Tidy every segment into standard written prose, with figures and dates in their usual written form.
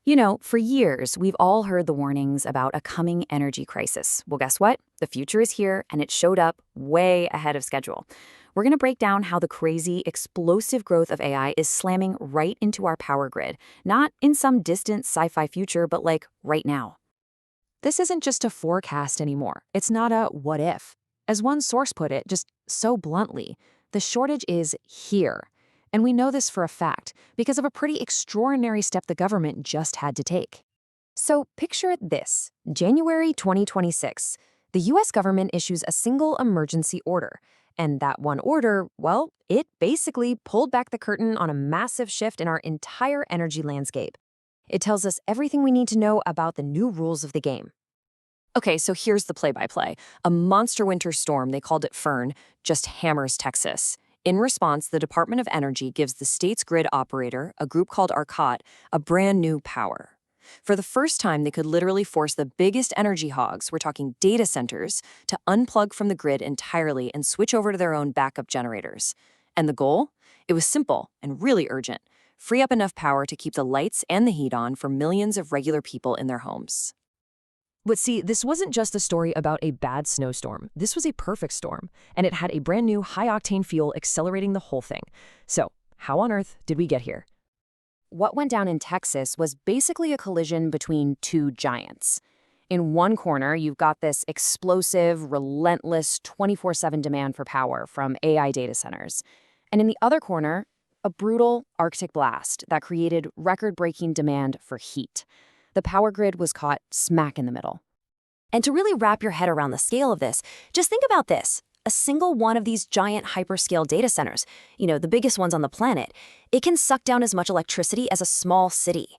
For years, we've all heard the warnings about a coming energy crisis. Well, guess what? The future is here, and it showed up way ahead of schedule. We're going to break down how the crazy, explosive growth of AI is slamming right into our power grid, not in some distant sci-fi future, but like right now. This isn't just a forecast anymore. It's not a what if. As one source put it, just so bluntly, the shortage is here. And we know this for a fact because of a pretty extraordinary step the government just had to take. So picture this, January 2026. The US government issues a single emergency order. And that one order, well, it basically pulled back the curtain on a massive shift in our entire energy landscape. It tells us everything we need to know about the new rules of the game. Okay, so here's the play-by-play. A monster winter storm, they called it Fern, just hammers Texas. In response, the Department of Energy gives the state's grid operator, a group called ERCOT, a brand new power. For the first time, they could literally force the biggest energy hogs, we're talking data centers, to unplug from the grid entirely and switch over to their own backup generators. And the goal? It was simple and really urgent. Free up enough power to keep the lights and the heat on for millions of regular people in their homes. But see, this wasn't just a story about a bad snowstorm. This was a perfect storm, and it had a brand new high-octane fuel accelerating the whole thing. So, how on earth did we get here? What went down in Texas was basically a collision between two giants. In one corner, you've got this explosive, relentless, 24/7 demand for power from AI data centers. And in the other corner, a brutal Arctic blast that created record-breaking demand for heat. The power grid was caught smack in the middle. And to really wrap your head around the scale of this, just think about this. A single one of these giant hyperscale data centers, the biggest ones on the planet, it can suck down as much electricity as a small city.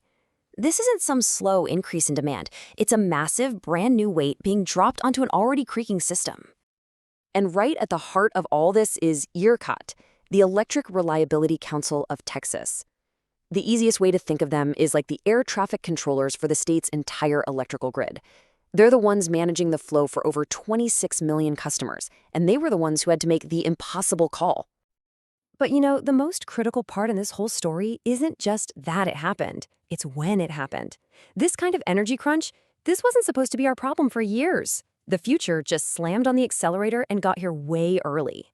This isn't some slow increase in demand. It's a massive, brand new weight being dropped onto an already creaking system. And right at the heart of all this is ERCOT, the Electric Reliability Council of Texas. The easiest way to think of them is like the air traffic controllers for the state's entire electrical grid. They're the ones managing the flow for over 26 million customers, and they were the ones who had to make the impossible call. But the most critical part in this whole story isn't just that it happened, it's when it happened. This kind of energy crunch, this wasn't supposed to be our problem for years. The future just slammed on the accelerator and got here way early.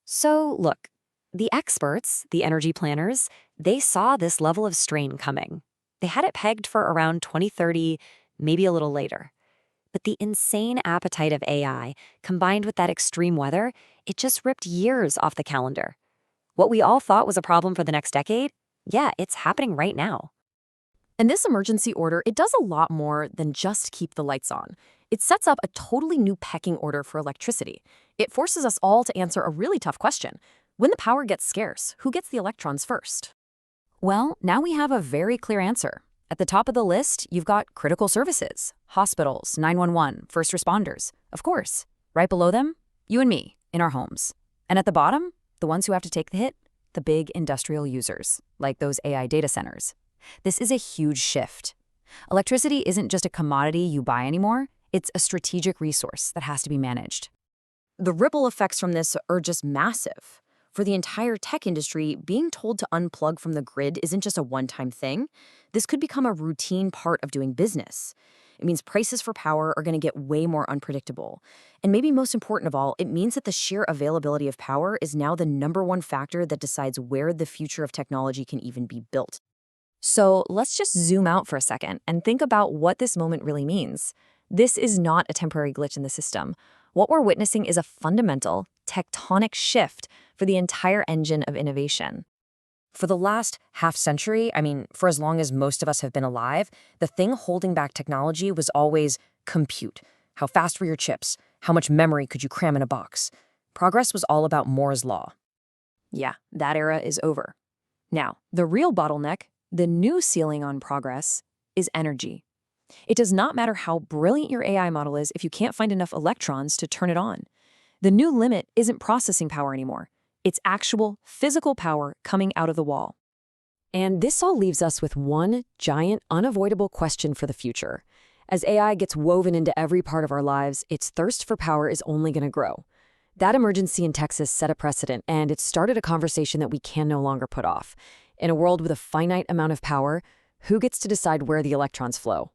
So look, the experts, the energy planners, they saw this level of strain coming. They had it pegged for around 2030, maybe a little later. But the insane appetite of AI, combined with that extreme weather, it just ripped years off the calendar. What we all thought was a problem for the next decade, yeah, it's happening right now. And this emergency order, it does a lot more than just keep the lights on. It sets up a totally new pecking order for electricity. It forces us all to answer a really tough question. When the power gets scarce, who gets the electrons first? Well, now we have a very clear answer. At the top of the list, you've got critical services, hospitals, 911, first responders. Of course, right below them, you and me, in our homes. And at the bottom, the ones who have to take the hit, the big industrial users, like those AI data centers. This is a huge shift. Electricity isn't just a commodity you buy anymore, it's a strategic resource that has to be managed. The ripple effects from this are just massive. For the entire tech industry, being told to unplug from the grid isn't just a one-time thing. This could become a routine part of doing business. It means prices for power are going to get way more unpredictable. And maybe most important of all, it means that the sheer availability of power is now the #1 factor that decides where the future of technology can even be built. So let's just zoom out for a second and think about what this moment really means. This is not a temporary glitch in the system. What we're witnessing is a fundamental, tectonic shift for the entire engine of innovation. For the last half-century, for as long as most of us have been alive, the thing holding back technology was always compute. How fast were your chips? How much memory could you cram in a box? Progress was all about Moore's law. Yeah, that era is over. Now, the real bottleneck, the new ceiling on progress, is energy. It does not matter how brilliant your AI model is if you can't find enough electrons to turn it on. The new limit isn't processing power anymore. It's actual, physical power coming out of the wall. And this all leaves us with one giant, unavoidable question for the future. As AI gets woven into every part of our lives, its thirst for power is only going to grow. That emergency in Texas set a precedent, and it started a conversation that we can no longer put off. In a world with a finite amount of power, Who gets to decide where the electrons flow?